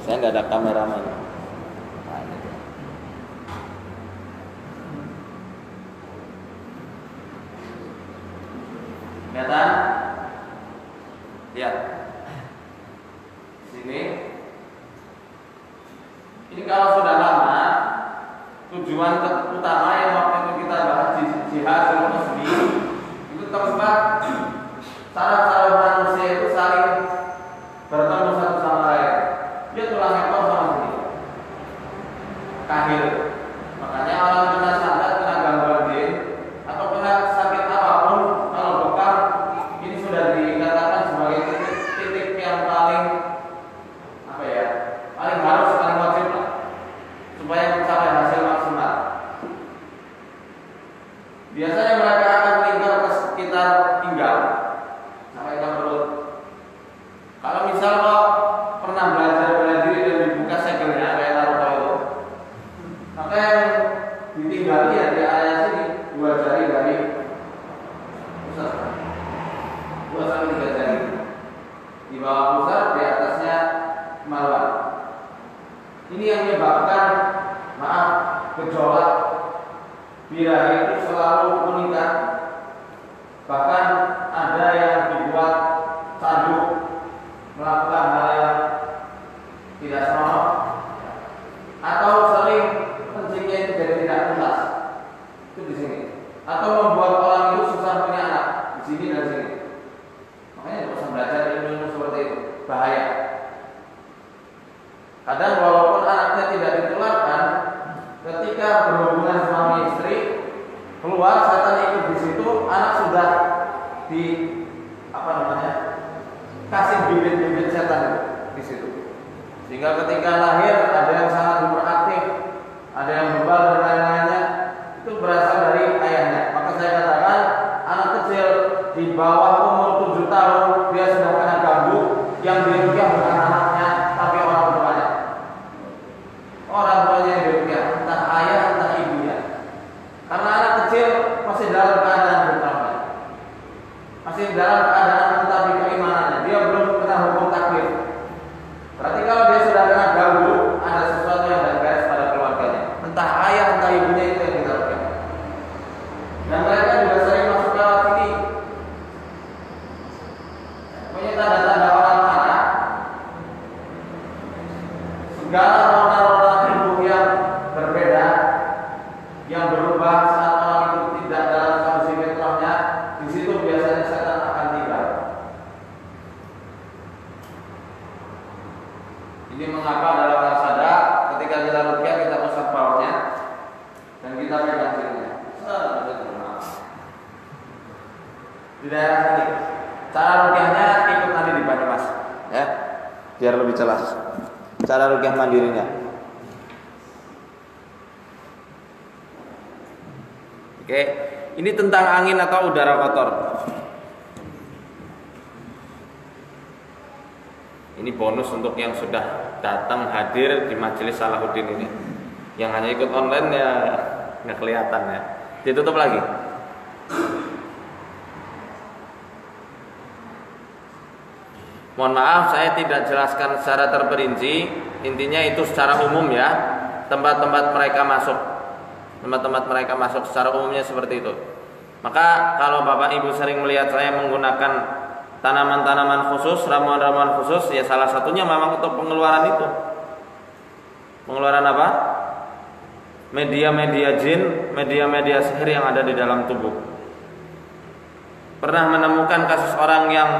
Saya nggak ada kameramen. Kelihatan? Lihat. Sini. Ini kalau sudah lama, tujuan utama yang waktu itu kita bahas di jihad al-muslim itu tempat saraf-saraf manusia itu saling bertemu satu sama lain. Dia tulang ekor sama sini. Kahil. Makanya orang kena santet, kena gangguan jin atau kena sakit apapun, kalau bekam ini sudah dikatakan sebagai titik yang paling apa ya? Paling harus, paling wajib lah supaya mencapai hasil maksimal. Biasanya mereka akan melingkar ke sekitar pinggang sampai ke perut. Kalau misal kok pernah belajar bela diri dan dibuka segelnya kayak Naruto itu, maka yang ditinggali ya di area sini 2 jari dari pusat, 2 sampai 3 jari di bawah pusat, di atasnya kemaluan. Ini yang menyebabkan gejolak birahi itu selalu meningkat. Bahkan ada yang dibuat candu melakukan hal yang tidak senonoh, atau sering kencingnya itu jadi tidak tuntas. Itu di sini. Atau membuat orang itu susah punya anak di sini dan sini. Makanya tidak usah belajar ilmu seperti itu, bahaya. Kadang walaupun anaknya tidak ditularkan, ketika berhubungan suami istri, keluar setan ikut di situ, anak sudah di kasih bibit-bibit setan di situ. Sehingga ketika lahir ada yang sangat hiperaktif, ada yang bebal dan lain-lainnya, itu berasal dari ayahnya. Maka saya katakan anak kecil di bawah umur 7 tahun dia sudah kena ganggu, yang diruqyah bukan anaknya tapi orang tuanya. Orang tuanya yang diruqyah, entah ayah entah ibunya. Karena anak kecil masih dalam keadaan fitrahnya, masih dalam keadaan mentapik keimanannya, dia belum kena hukum taklif. Berarti kalau dia sudah kena ganggu, ada sesuatu yang tidak beres pada keluarganya, entah ayah entah ibunya, itu yang kita ruqyah. Dan mereka juga sering masuk lewat sini. Punya tanda-tanda orang marah, segala rona-rona tubuh yang berbeda, yang berubah saat orang itu tidak dalam kondisi fitrahnya, di situ biasanya setan akan tinggal. Ini mengapa dalam arsada ketika kita ruqyah kita usap bawahnya dan kita pegang sininya. Di daerah sini. Cara ruqyahnya ikut nanti di Banyumas, ya, biar lebih jelas. Cara ruqyah mandirinya. Oke, ini tentang angin atau udara kotor. Ini bonus untuk yang sudah datang hadir di majelis Salahuddin ini. Yang hanya ikut online ya nggak kelihatan ya. Ditutup lagi. Mohon maaf saya tidak jelaskan secara terperinci. Intinya itu secara umum ya. Tempat-tempat mereka masuk. Tempat-tempat mereka masuk secara umumnya seperti itu. Maka kalau Bapak Ibu sering melihat saya menggunakan tanaman-tanaman khusus, ramuan-ramuan khusus, ya salah satunya memang untuk pengeluaran itu. Pengeluaran apa? Media-media jin, media-media sihir yang ada di dalam tubuh. Pernah menemukan kasus orang yang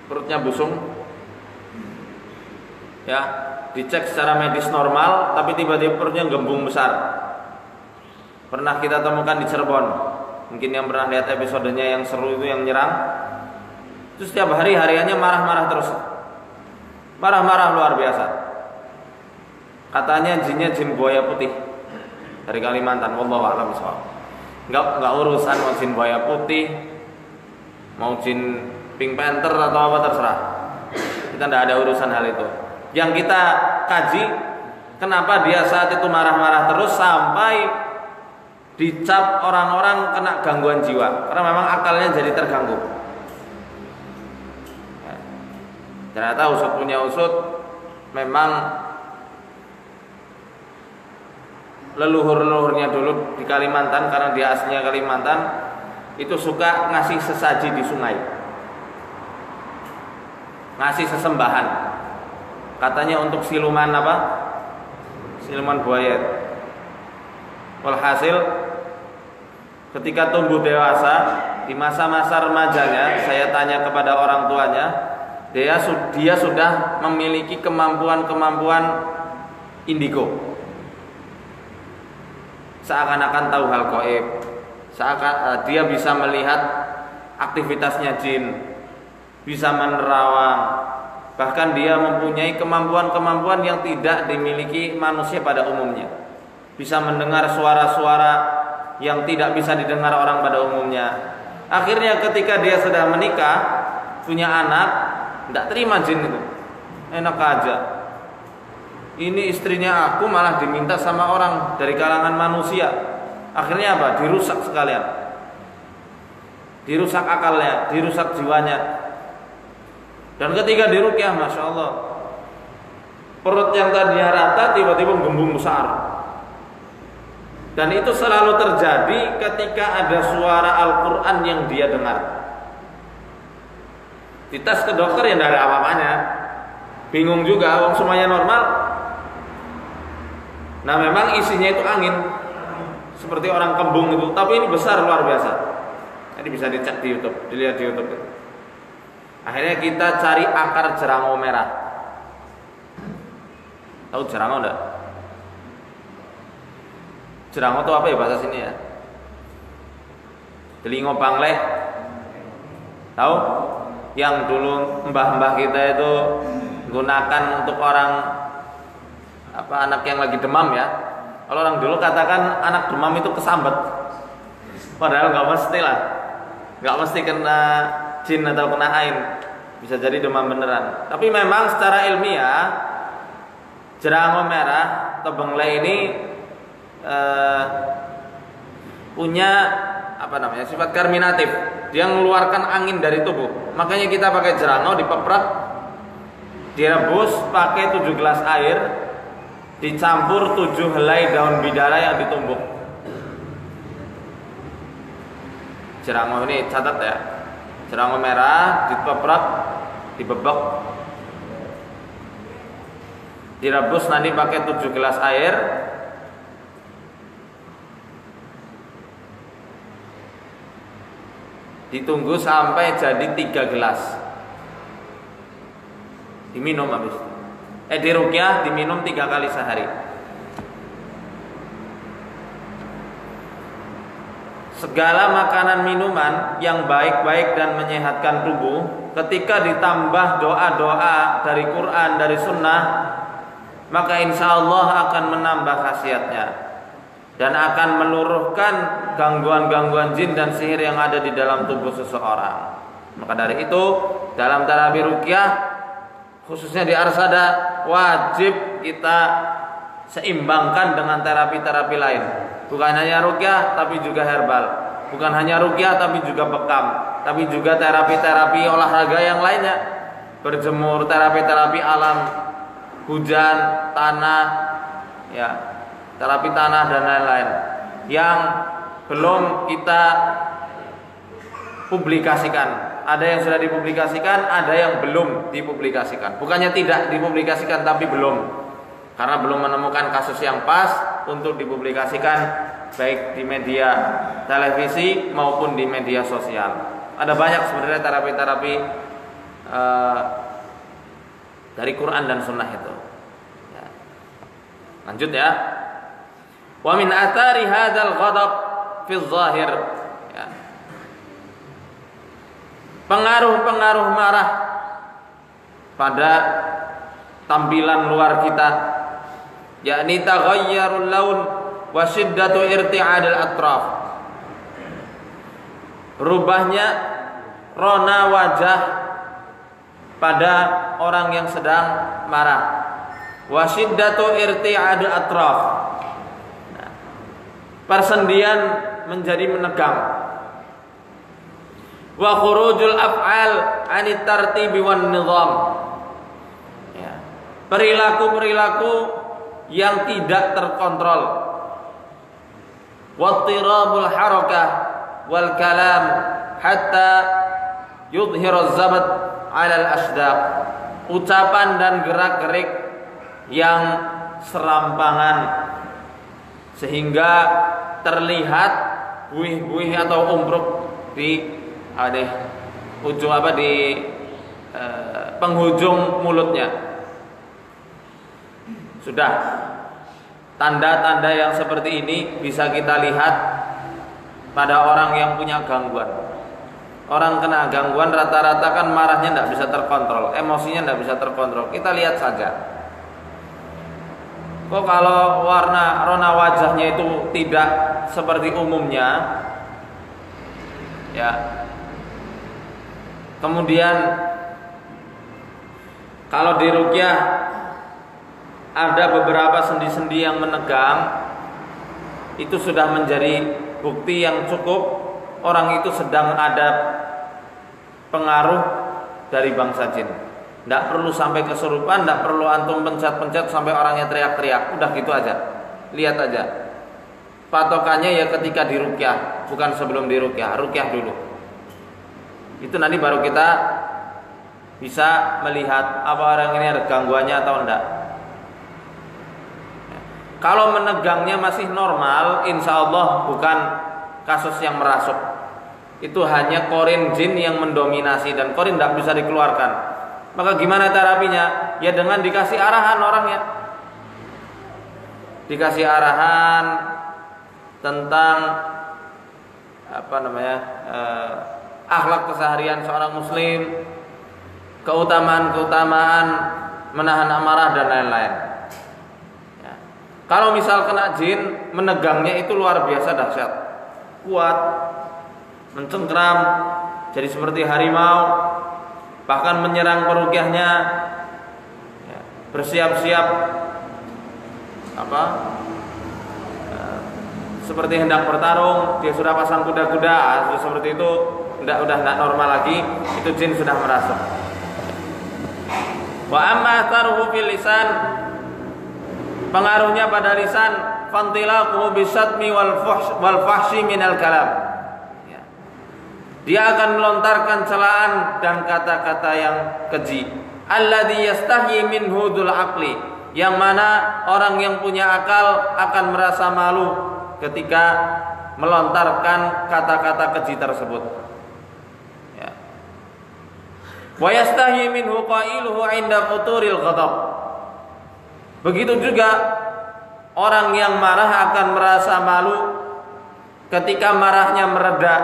perutnya busung, ya, dicek secara medis normal, tapi tiba-tiba perutnya gembung besar. Pernah kita temukan di Cirebon. Mungkin yang pernah lihat episodenya yang seru itu, yang nyerang. Itu setiap hari hariannya marah-marah terus, marah-marah luar biasa. Katanya jinnya jin buaya putih dari Kalimantan. Wallahu a'lam bishawab. Enggak urusan mau jin buaya putih, mau jin Pink Panther atau apa, terserah. Kita tidak ada urusan hal itu. Yang kita kaji, kenapa dia saat itu marah-marah terus sampai dicap orang-orang kena gangguan jiwa, karena memang akalnya jadi terganggu. Ternyata usut punya usut, memang leluhur-leluhurnya dulu di Kalimantan, karena dia aslinya Kalimantan, itu suka ngasih sesaji di sungai, ngasih sesembahan, katanya untuk siluman apa? Siluman buaya. Walhasil ketika tumbuh dewasa, di masa-masa remajanya, saya tanya kepada orang tuanya, dia sudah memiliki kemampuan indigo. Seakan-akan tahu hal gaib, dia bisa melihat aktivitasnya jin, bisa menerawang, bahkan dia mempunyai kemampuan-kemampuan yang tidak dimiliki manusia pada umumnya. Bisa mendengar suara-suara yang tidak bisa didengar orang pada umumnya. Akhirnya ketika dia sudah menikah, punya anak, tidak terima jin itu. Enak aja, ini istrinya aku malah diminta sama orang dari kalangan manusia. Akhirnya apa? Dirusak sekalian, dirusak akalnya, dirusak jiwanya. Dan ketika diruqyah, masya Allah, perut yang tadinya rata tiba-tiba gembung besar. Dan itu selalu terjadi ketika ada suara Al-Quran yang dia dengar. Dites ke dokter ya tidak ada apa-apanya, bingung juga, wong semuanya normal. Nah memang isinya itu angin, seperti orang kembung itu, tapi ini besar luar biasa. Jadi bisa dicek di YouTube, dilihat di YouTube. Akhirnya kita cari akar jerango merah. Tahu jerango enggak? Jerango itu apa ya bahasa sini ya? Telingo pangleh. Tahu? Yang dulu mbah-mbah kita itu gunakan untuk orang anak yang lagi demam ya. Kalau orang dulu katakan anak demam itu kesambet. Padahal nggak mesti lah, nggak mesti kena jin atau kena ain, bisa jadi demam beneran. Tapi memang secara ilmiah jerango merah atau benglai ini punya sifat karminatif. Dia mengeluarkan angin dari tubuh. Makanya kita pakai jerango, dipeprak, direbus pakai 7 gelas air, dicampur 7 helai daun bidara yang ditumbuk. Jerango ini catat ya, jerango merah dipeprak, dibebek, direbus, nanti pakai 7 gelas air, ditunggu sampai jadi 3 gelas, diminum habis. Diruqyah diminum 3 kali sehari. Segala makanan minuman yang baik-baik dan menyehatkan tubuh, ketika ditambah doa-doa dari Quran, dari Sunnah, maka insya Allah akan menambah khasiatnya dan akan meluruhkan gangguan-gangguan jin dan sihir yang ada di dalam tubuh seseorang. Maka dari itu, dalam tarawih ruqyah, khususnya di Arsada, wajib kita seimbangkan dengan terapi-terapi lain. Bukan hanya ruqyah tapi juga herbal. Bukan hanya ruqyah tapi juga bekam. Tapi juga terapi-terapi olahraga yang lainnya. Berjemur, terapi-terapi alam, hujan, tanah, ya, terapi tanah dan lain-lain. Yang belum kita publikasikan. Ada yang sudah dipublikasikan, ada yang belum dipublikasikan. Bukannya tidak dipublikasikan tapi belum. Karena belum menemukan kasus yang pas untuk dipublikasikan baik di media televisi maupun di media sosial. Ada banyak sebenarnya terapi-terapi dari Quran dan Sunnah itu. Ya. Lanjut ya. Wa min athari hadzal ghadab fi zahir. Ya. Pengaruh-pengaruh marah pada tampilan luar kita, yakni taghayyarul laun wa shiddatu irti'adil atraf. Berubahnya rona wajah pada orang yang sedang marah. Wa shiddatu irti'adil atraf. Persendian menjadi menegang. Wa khurujul af'al 'anit tartibi wan nizam. perilaku-perilaku yang tidak terkontrol. Wattirabul harakah wal kalam hatta yudhhiru zabat 'ala al-ashdaq. Ucapan dan gerak-gerik yang serampangan sehingga terlihat buih-buih atau umpruk di ujung di penghujung mulutnya. Sudah, tanda-tanda yang seperti ini bisa kita lihat pada orang yang punya gangguan. Orang kena gangguan rata-rata kan marahnya tidak bisa terkontrol, emosinya tidak bisa terkontrol. Kita lihat saja. Kok kalau rona wajahnya itu tidak seperti umumnya, ya. Kemudian kalau di ruqyah ada beberapa sendi-sendi yang menegang, itu sudah menjadi bukti yang cukup orang itu sedang ada pengaruh dari bangsa jin. Tidak perlu sampai kesurupan, tidak perlu antum pencet-pencet sampai orangnya teriak-teriak. Udah gitu aja, lihat aja. Patokannya ya ketika di ruqyah, bukan sebelum di ruqyah. Ruqyah dulu. Itu nanti baru kita bisa melihat apa orang ini ada gangguannya atau enggak. Kalau menegangnya masih normal, insya Allah bukan kasus yang merasuk. Itu hanya korin jin yang mendominasi dan korin tidak bisa dikeluarkan. Maka gimana terapinya? Ya dengan dikasih arahan orangnya. Dikasih arahan tentang akhlak keseharian seorang muslim, keutamaan menahan amarah dan lain-lain. Ya. Kalau misal kena jin, menegangnya itu luar biasa dahsyat, kuat, mencengkram, jadi seperti harimau, bahkan menyerang peruqyahnya. Ya. Bersiap-siap seperti hendak bertarung, dia sudah pasang kuda-kuda, seperti itu. Udah tidak normal lagi, itu jin sudah merasuk. Wa amma taruhu fil lisan, pengaruhnya pada lisan, fantilaquhu bisatmi wal fahsyi minal kalam. Ya. Dia akan melontarkan celaan dan kata-kata yang keji. Alladzi yastahyi minhu dzul aqli, yang mana orang yang punya akal akan merasa malu ketika melontarkan kata-kata keji tersebut. Wa yastahi minhu qailuhu 'inda futuril ghadab. Begitu juga orang yang marah akan merasa malu ketika marahnya mereda.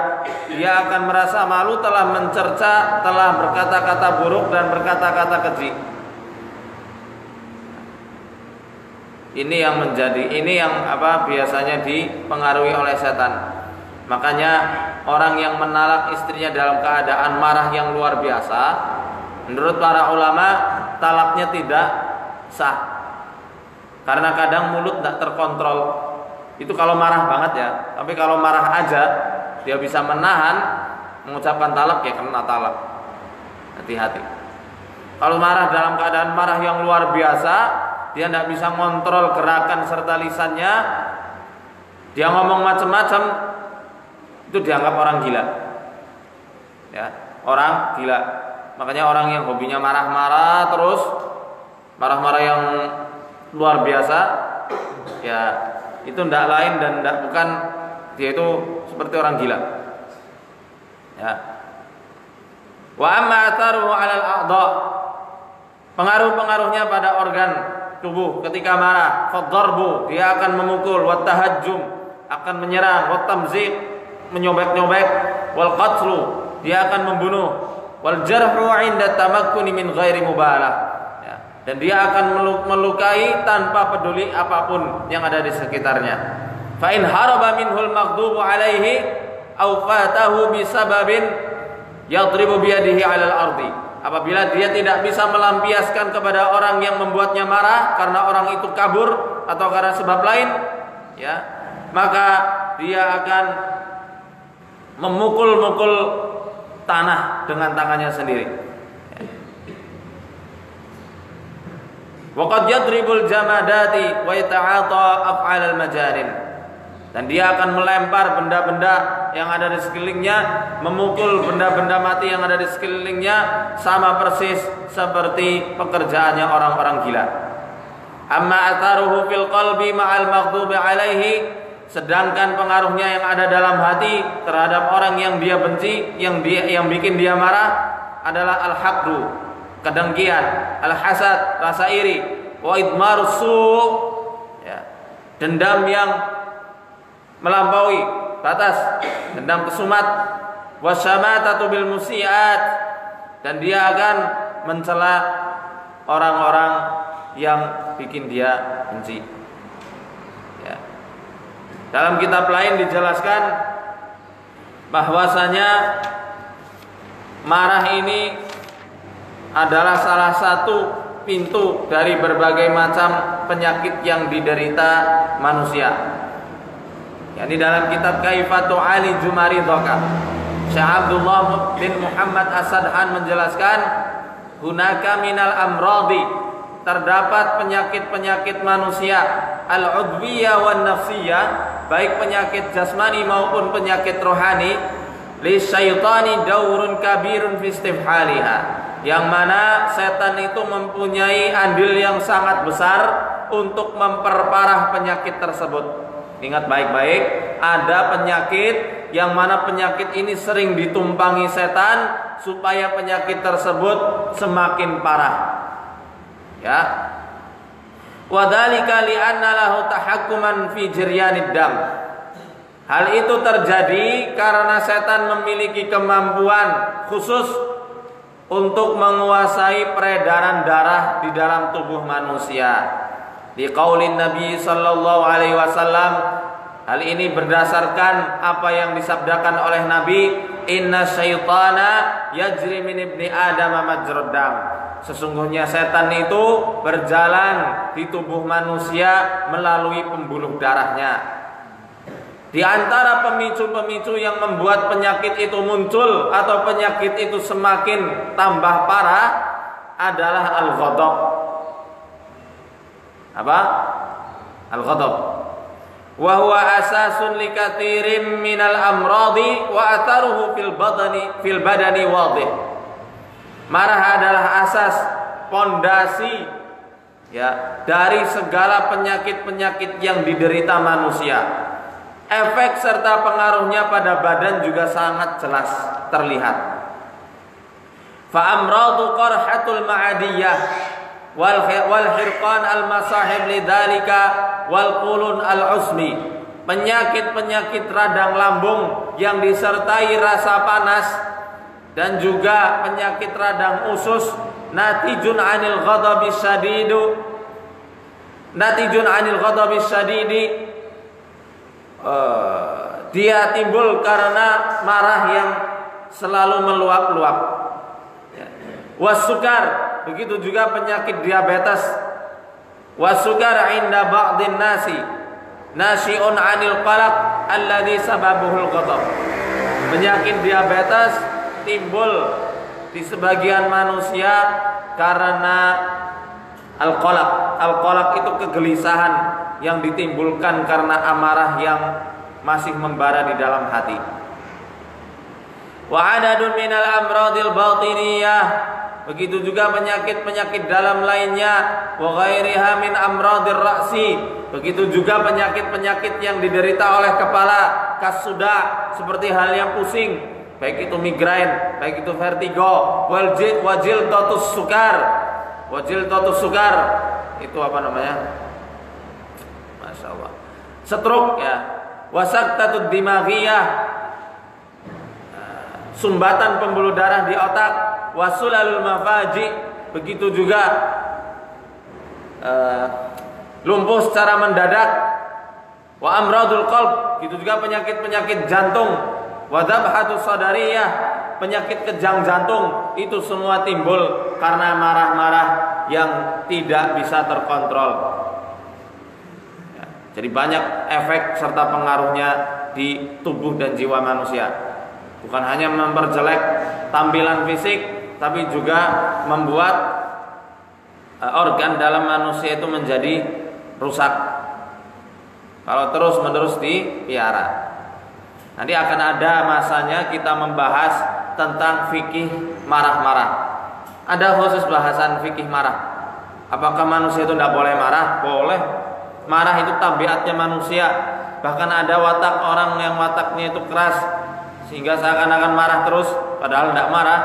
Dia akan merasa malu telah mencerca, telah berkata-kata buruk dan berkata-kata keji. Ini yang biasanya dipengaruhi oleh setan. Makanya orang yang menalak istrinya dalam keadaan marah yang luar biasa, menurut para ulama talaknya tidak sah. Karena kadang mulut tidak terkontrol. Itu kalau marah banget ya. Tapi kalau marah aja dia bisa menahan mengucapkan talak, ya kena talak. Hati-hati. Kalau marah dalam keadaan marah yang luar biasa, dia tidak bisa ngontrol gerakan serta lisannya, dia ngomong macam-macam, itu dianggap orang gila. Ya, orang gila. Makanya orang yang hobinya marah-marah terus, marah-marah yang luar biasa, ya itu tidak lain dan tidak bukan, dia itu seperti orang gila. Ya. Wa amma atharuhu 'alal a'dha, pengaruh-pengaruhnya pada organ tubuh ketika marah, fadharbu, dia akan memukul, wa tahajjum, akan menyerang, wa tamzik, menyobek-nyobek, wal qatlu, dia akan membunuh, wal jarhu 'inda tamakkuni min ghairi mubalah, ya, dan dia akan melukai tanpa peduli apapun yang ada di sekitarnya. Fa in haraba minhul maghdubu 'alaihi aw fatahu bisababin yadribu biyadihi 'alal ardi, apabila dia tidak bisa melampiaskan kepada orang yang membuatnya marah karena orang itu kabur atau karena sebab lain, ya, maka dia akan memukul-mukul tanah dengan tangannya sendiri. Wa qad yadribul jamadati wa yata'ata af'alal majanin. Dan dia akan melempar benda-benda yang ada di sekelilingnya, memukul benda-benda mati yang ada di sekelilingnya, sama persis seperti pekerjaannya orang-orang gila. Amma atharuhu fil qalbi ma'al maghdubi alaihi, sedangkan pengaruhnya yang ada dalam hati terhadap orang yang dia benci, yang bikin dia marah adalah al-haqdu, kedengkian, al-hasad, rasa iri, wa idmarus su', ya, dendam yang melampaui batas, dendam kesumat, wasyamatatu bil musiat, dan dia akan mencela orang-orang yang bikin dia benci. Ya. Dalam kitab lain dijelaskan bahwasanya marah ini adalah salah satu pintu dari berbagai macam penyakit yang diderita manusia. Yani dalam kitab Kaifatu Ali Jumaridhaka, Syekh Abdullah bin Muhammad As-Sadhan menjelaskan, hunaka minal amradi, terdapat penyakit-penyakit manusia, al-udwiyah wan nafsiyah, baik penyakit jasmani maupun penyakit rohani, li syaitani daurun kabirun fi istifhaliha, yang mana setan itu mempunyai andil yang sangat besar untuk memperparah penyakit tersebut. Ingat baik-baik, ada penyakit yang mana penyakit ini sering ditumpangi setan supaya penyakit tersebut semakin parah. Ya. Wa dzalika li'anna lahu tahakkuman fi jiryanid dam. Hal itu terjadi karena setan memiliki kemampuan khusus untuk menguasai peredaran darah di dalam tubuh manusia. Di qaulin Nabi sallallahu alaihi wasallam, hal ini berdasarkan apa yang disabdakan oleh Nabi, inna syaitana yajri min ibni adam majrad dam. Sesungguhnya setan itu berjalan di tubuh manusia melalui pembuluh darahnya. Di antara pemicu-pemicu yang membuat penyakit itu muncul atau penyakit itu semakin tambah parah adalah al-ghadab. Apa? Al-ghadab. Wa huwa asasun li katsirin minal amradi wa atharuhu fil badani wadih. Marah adalah asas, pondasi, ya, dari segala penyakit-penyakit yang diderita manusia. Efek serta pengaruhnya pada badan juga sangat jelas terlihat. Fa amradu qarhatul ma'adiyah wal hirqan al masahib lidzalika wal qulun al usmi, penyakit-penyakit radang lambung yang disertai rasa panas dan juga penyakit radang usus, natijun anil ghadabi syadidi, dia timbul karena marah yang selalu meluap-luap. Wasukar, begitu juga penyakit diabetes. Wasukar inda ba'dhin nasi nasyi'un 'anil qalaq alladhi sababuhul ghadab. Penyakit diabetes timbul di sebagian manusia karena al-qalaq. Al-qalaq itu kegelisahan yang ditimbulkan karena amarah yang masih membara di dalam hati. Wa 'adadun minal amradil batiniyah, begitu juga penyakit-penyakit dalam lainnya, wa ghairiha min amradir ra'si, begitu juga penyakit-penyakit yang diderita oleh kepala, kasuda, seperti hal yang pusing, baik itu migrain, baik itu vertigo, wajil totus sukar, itu apa namanya? Masya Allah, stroke, ya, wasaktatud dimaghiyah, sumbatan pembuluh darah di otak, wasulalul mafaji, begitu juga lumpuh secara mendadak, wa amradul qalb, begitu juga penyakit-penyakit jantung, wa dhabhatus sadariyah, penyakit kejang jantung, itu semua timbul karena marah-marah yang tidak bisa terkontrol. Ya, jadi banyak efek serta pengaruhnya di tubuh dan jiwa manusia. Bukan hanya memperjelek tampilan fisik, tapi juga membuat organ dalam manusia itu menjadi rusak kalau terus-menerus dipelihara. Nanti akan ada masanya kita membahas tentang fikih marah-marah. Ada khusus bahasan fikih marah. Apakah manusia itu tidak boleh marah? Boleh. Marah itu tabiatnya manusia. Bahkan ada watak orang yang wataknya itu keras sehingga seakan-akan marah terus padahal tidak marah.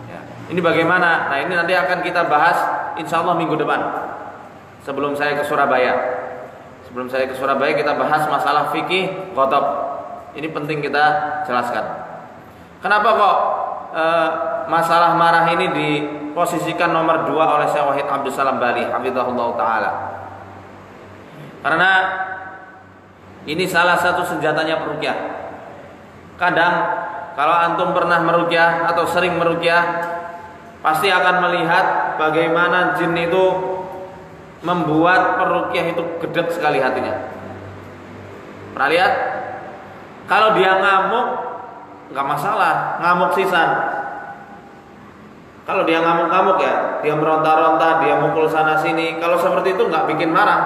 Ya. Ini bagaimana? Nah ini nanti akan kita bahas insya Allah minggu depan. Sebelum saya ke Surabaya. Sebelum saya ke Surabaya kita bahas masalah fikih ghadab. Ini penting kita jelaskan. Kenapa kok masalah marah ini diposisikan nomor 2 oleh Syekh Wahid Abdul Salam Bali hafizahullah taala? Karena ini salah satu senjatanya peruqyah. Kadang kalau antum pernah meruqyah atau sering meruqyah, pasti akan melihat bagaimana jin itu membuat peruqyah itu gedek sekali hatinya. Pernah lihat? Kalau dia ngamuk nggak masalah, ngamuk sisan. Kalau dia ngamuk-ngamuk ya, dia meronta-ronta, dia mukul sana sini. Kalau seperti itu nggak bikin marah.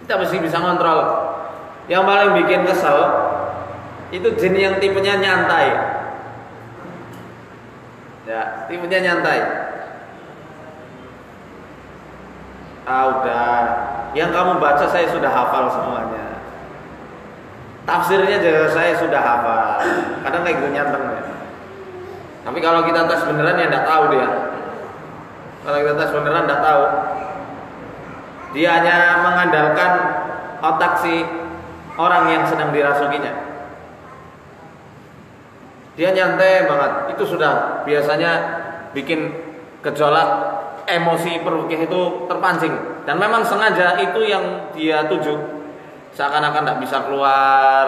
Kita mesti bisa kontrol. Yang paling bikin kesel itu jin yang tipenya nyantai. Ya, tipenya nyantai. Udah, yang kamu baca saya sudah hafal semuanya. Tafsirnya juga saya sudah hafal. Kadang kayak gitu nyanteng ya. Tapi kalau kita tes beneran ya enggak tahu dia. Kalau kita tes beneran enggak tahu. Dia hanya mengandalkan otak si orang yang sedang dirasukinya. Dia nyantai banget. Itu sudah biasanya bikin gejolak emosi peruqyah itu terpancing. Dan memang sengaja itu yang dia tuju. Seakan-akan tidak bisa keluar,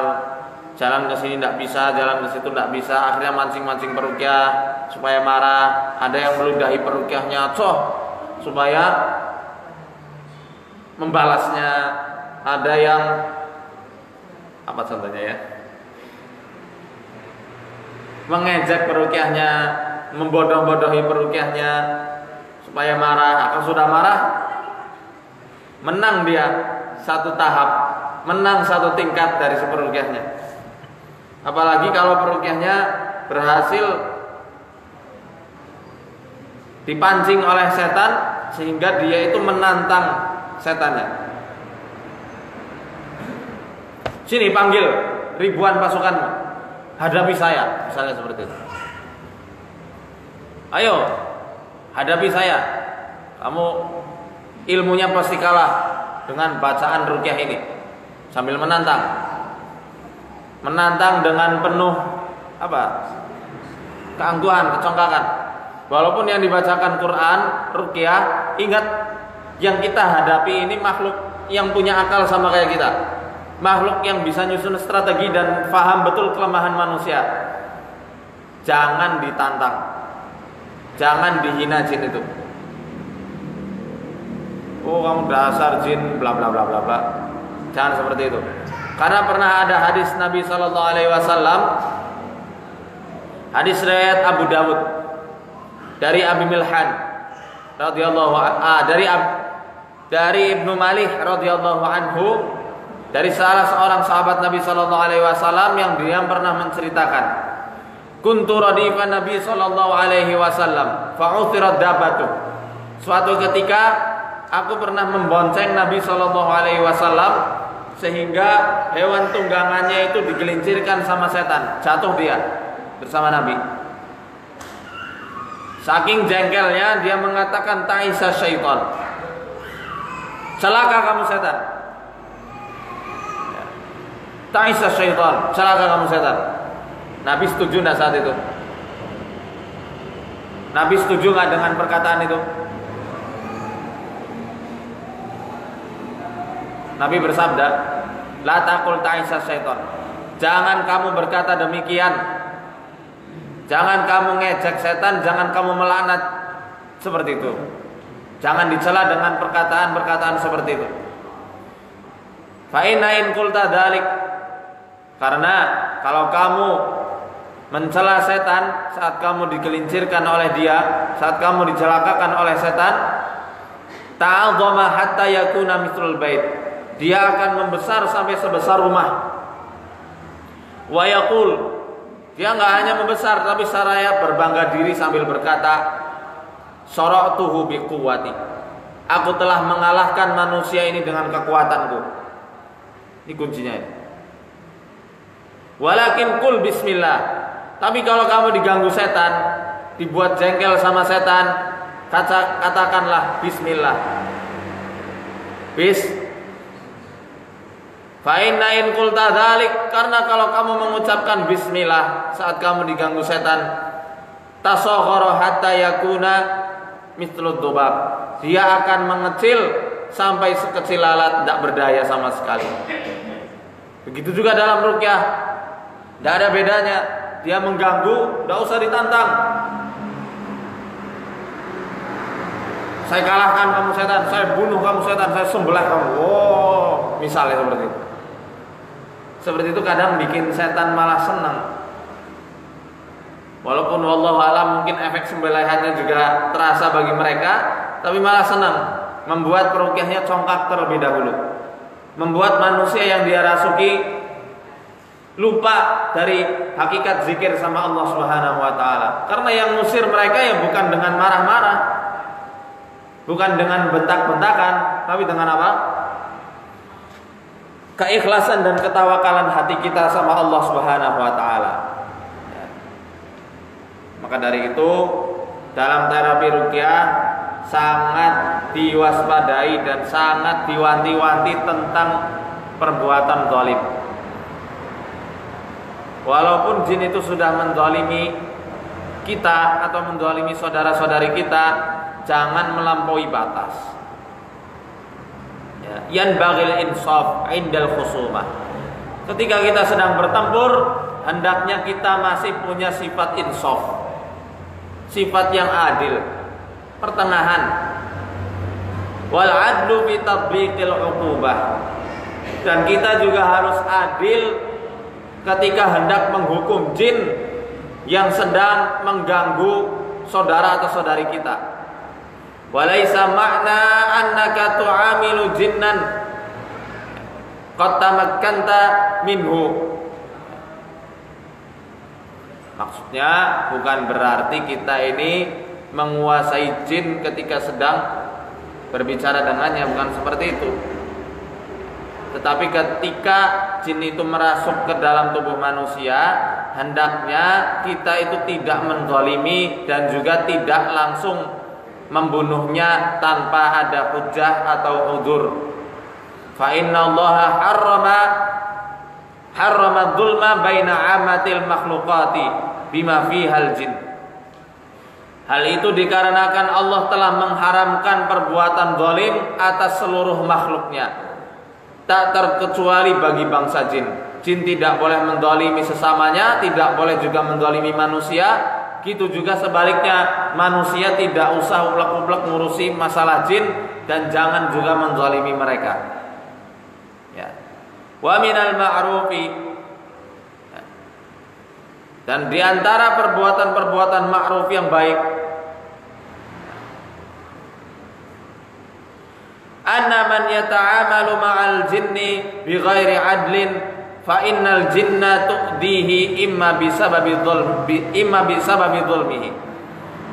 jalan ke sini tidak bisa, jalan ke situ tidak bisa, akhirnya mancing-mancing peruqyah supaya marah. Ada yang meludahi peruqyahnya, supaya membalasnya. Ada yang apa contohnya ya? Mengejek peruqyahnya, membodoh-bodohi peruqyahnya supaya marah. Kalau sudah marah, menang dia satu tahap. Menang satu tingkat dari peruqyahnya. Apalagi kalau peruqyahnya berhasil dipancing oleh setan sehingga dia itu menantang setannya. Sini panggil ribuan pasukanmu, hadapi saya, misalnya seperti itu. Ayo, hadapi saya. Kamu ilmunya pasti kalah dengan bacaan ruqyah ini. Sambil menantang dengan penuh keangkuhan, kecongkakan. Walaupun yang dibacakan Quran, ruqyah, ingat yang kita hadapi ini makhluk yang punya akal sama kayak kita. Makhluk yang bisa nyusun strategi dan paham betul kelemahan manusia. Jangan ditantang. Jangan dihina jin itu. Oh, kamu dasar jin bla bla bla bla bla. Jangan seperti itu. Karena pernah ada hadis Nabi sallallahu alaihi wasallam, hadis riwayat Abu Dawud dari Abi Milhan radhiyallahu dari Ibnu Malih radhiyallahu anhu, dari salah seorang sahabat Nabi sallallahu alaihi wasallam yang dia pernah menceritakan, kuntu radifan Nabi sallallahu alaihi wasallam fa uthirat dabatu. Suatu ketika aku pernah membonceng Nabi sallallahu alaihi wasallam sehingga hewan tunggangannya itu digelincirkan sama setan, jatuh dia bersama Nabi. Saking jengkelnya dia mengatakan ta'isa syaitan, celaka kamu setan. Ta'isa syaitan, celaka kamu setan. Nabi setuju enggak saat itu? Nabi setuju enggak dengan perkataan itu? Nabi bersabda, la taqul ta'isa syaitan. Jangan kamu berkata demikian. Jangan kamu ngejek setan, jangan kamu melaknat seperti itu. Jangan dicela dengan perkataan-perkataan seperti itu. Fa inna in qulta dzalik, karena kalau kamu mencela setan saat kamu digelincirkan oleh dia, saat kamu dicelakakan oleh setan, ta'adzama hatta yakuna mithlul bait. Dia akan membesar sampai sebesar rumah. Wa yaqul, dia enggak hanya membesar tapi saraya berbangga diri sambil berkata, "Sara'tuhu biquwwati." Aku telah mengalahkan manusia ini dengan kekuatanku. Ini kuncinya ini. Walakin kul bismillah. Tapi kalau kamu diganggu setan, dibuat jengkel sama setan, katakanlah bismillah. Fa inna in qulta dzalik, karena kalau kamu mengucapkan bismillah saat kamu diganggu setan, tasaghara hatta yakuna mithlud dzubab. Dia akan mengecil sampai sekecil lalat, tidak berdaya sama sekali. Begitu juga dalam ruqyah, tidak ada bedanya. Dia mengganggu, tidak usah ditantang. Saya kalahkan kamu setan, saya bunuh kamu setan, saya sembelih kamu. Oh, misalnya seperti itu. Seperti itu kadang bikin setan malah senang. Walaupun wallahu alam mungkin efek sembelihannya juga terasa bagi mereka, tapi malah senang membuat peruqyahnya congkak terlebih dahulu. Membuat manusia yang dia rasuki lupa dari hakikat zikir sama Allah Subhanahu wa taala. Karena yang ngusir mereka ya bukan dengan marah-marah, bukan dengan bentak-bentakan, tapi dengan apa? Keikhlasan dan ketawakalan hati kita sama Allah Subhanahu wa taala. Maka dari itu dalam terapi ruqyah sangat diwaspadai dan sangat diwanti-wanti tentang perbuatan zalim. Walaupun jin itu sudah menzalimi kita atau menzalimi saudara-saudari kita, jangan melampaui batas. Yanbaghil insaf indal khusumah. Ketika kita sedang bertempur, hendaknya kita masih punya sifat insaf, sifat yang adil, pertengahan. Wal adlu fi tatbiqil uqubah. Dan kita juga harus adil ketika hendak menghukum jin yang sedang mengganggu saudara atau saudari kita. Walaisa makna annaka tu'amilu jinnan qad tamakkanta minhu. Maksudnya bukan berarti kita ini menguasai jin ketika sedang berbicara dengannya, bukan seperti itu. Tetapi ketika jin itu merasuk ke dalam tubuh manusia, hendaknya kita itu tidak menzalimi dan juga tidak langsung membunuhnya tanpa ada hujjah atau udzur. Fa inna Allaha harrama dzulma baina amatil makhluqati bima fihal jin. Hal itu dikarenakan Allah telah mengharamkan perbuatan zalim atas seluruh makhluknya, tak terkecuali bagi bangsa jin. Jin tidak boleh menzalimi sesamanya, tidak boleh juga menzalimi manusia. Gitu juga sebaliknya, manusia tidak usah uplek-uplek ngurusi masalah jin dan jangan juga menzalimi mereka. Ya. Wa minal ma'rufi, dan diantara perbuatan-perbuatan ma'ruf yang baik, anna man yata'amalu ma'al jinni bighairi adlin fa innal jinna tu'dihi imma bisababi dhulmihi.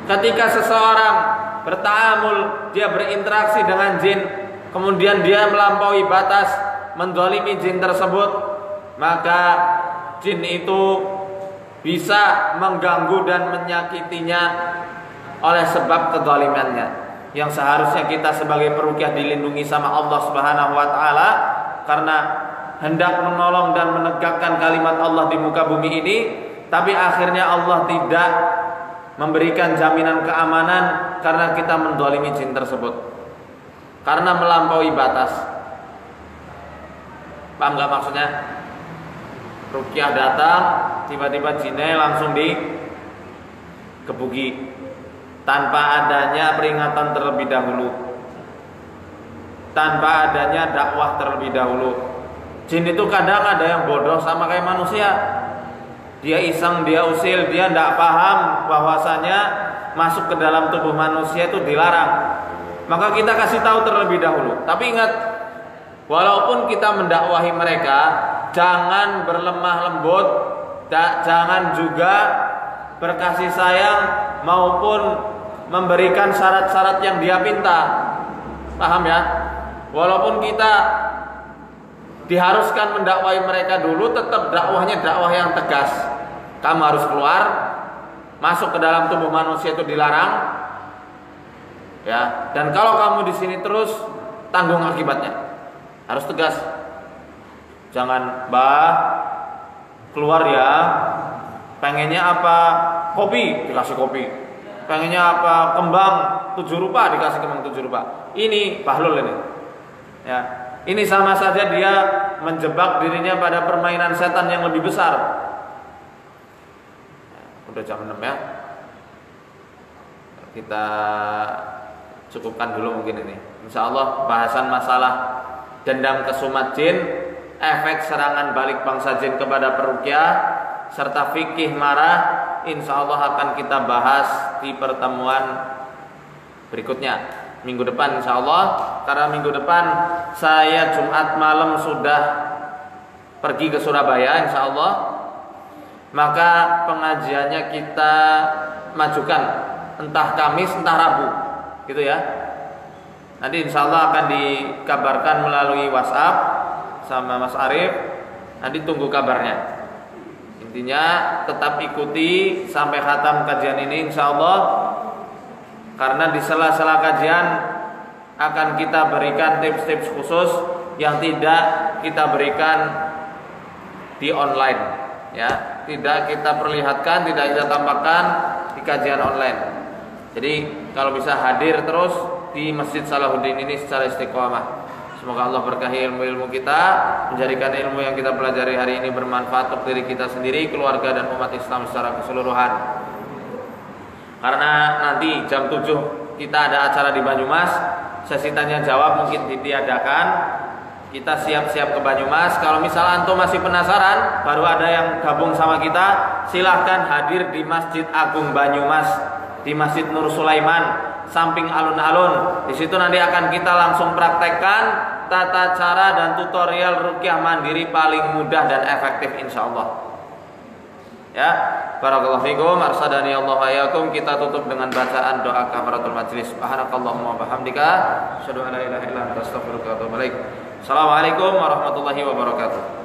Ketika seseorang bertaamul, dia berinteraksi dengan jin, kemudian dia melampaui batas menzalimi jin tersebut, maka jin itu bisa mengganggu dan menyakitinya oleh sebab kezalimannya, yang seharusnya kita sebagai peruqyah dilindungi sama Allah Subhanahu wa taala karena hendak menolong dan menegakkan kalimat Allah di muka bumi ini, tapi akhirnya Allah tidak memberikan jaminan keamanan karena kita menzalimi jin tersebut, karena melampaui batas. Paham gak maksudnya? Ruqyah datang, tiba-tiba jinnya langsung dikebuki tanpa adanya peringatan terlebih dahulu, tanpa adanya dakwah terlebih dahulu. Jin itu kadang ada yang bodoh sama kayak manusia. dia iseng, dia usil, dia tidak paham bahwasanya masuk ke dalam tubuh manusia itu dilarang, maka kita kasih tahu terlebih dahulu. Tapi ingat, walaupun kita mendakwahi mereka, jangan berlemah lembut, jangan juga berkasih sayang maupun memberikan syarat-syarat yang dia minta. Paham ya? Walaupun kita diharuskan mendakwahi mereka dulu, tetap dakwahnya dakwah yang tegas. Kamu harus keluar, masuk ke dalam tubuh manusia itu dilarang. Ya, dan kalau kamu di sini terus, tanggung akibatnya. Harus tegas. Jangan, "Mbah, keluar ya. Pengennya apa? Kopi, dikasih kopi. Pengennya apa? Kembang 7 rupa, dikasih kembang 7 rupa." Ini bahlul ini. Ya. Ini sama saja dia menjebak dirinya pada permainan setan yang lebih besar. Udah jam 6 ya. Kita cukupkan dulu mungkin ini. Insya Allah bahasan masalah dendam kesumat jin, efek serangan balik bangsa jin kepada peruqyah, serta fikih marah, insya Allah akan kita bahas di pertemuan berikutnya minggu depan insya Allah. Karena minggu depan saya Jumat malam sudah pergi ke Surabaya insya Allah, maka pengajiannya kita majukan entah Kamis entah Rabu gitu ya. Nanti insya Allah akan dikabarkan melalui WhatsApp sama Mas Arif. Nanti tunggu kabarnya. Intinya tetap ikuti sampai khatam kajian ini insya Allah. Karena di sela-sela kajian akan kita berikan tips-tips khusus yang tidak kita berikan di online, ya, tidak kita perlihatkan, tidak kita tampakkan di kajian online. Jadi kalau bisa hadir terus di Masjid Salahuddin ini secara istiqomah. Semoga Allah berkahi ilmu-ilmu kita, menjadikan ilmu yang kita pelajari hari ini bermanfaat untuk diri kita sendiri, keluarga dan umat Islam secara keseluruhan. Karena nanti jam 7 kita ada acara di Banyumas, sesi tanya jawab mungkin ditiadakan. Kita siap-siap ke Banyumas. Kalau misal antum masih penasaran, baru ada yang gabung sama kita, silahkan hadir di Masjid Agung Banyumas, di Masjid Nur Sulaiman, samping alun-alun. Di situ nanti akan kita langsung praktekkan tata cara dan tutorial ruqyah mandiri paling mudah dan efektif insyaallah. Ya, barakallahu fikum, arsadani Allah wa iyyakum. Kita tutup dengan bacaan doa kafaratul majlis. Subhanakallahumma wa bihamdika, asyhadu an la ilaha illa anta, astaghfiruka wa atubu ilaik. Assalamualaikum warahmatullahi wabarakatuh.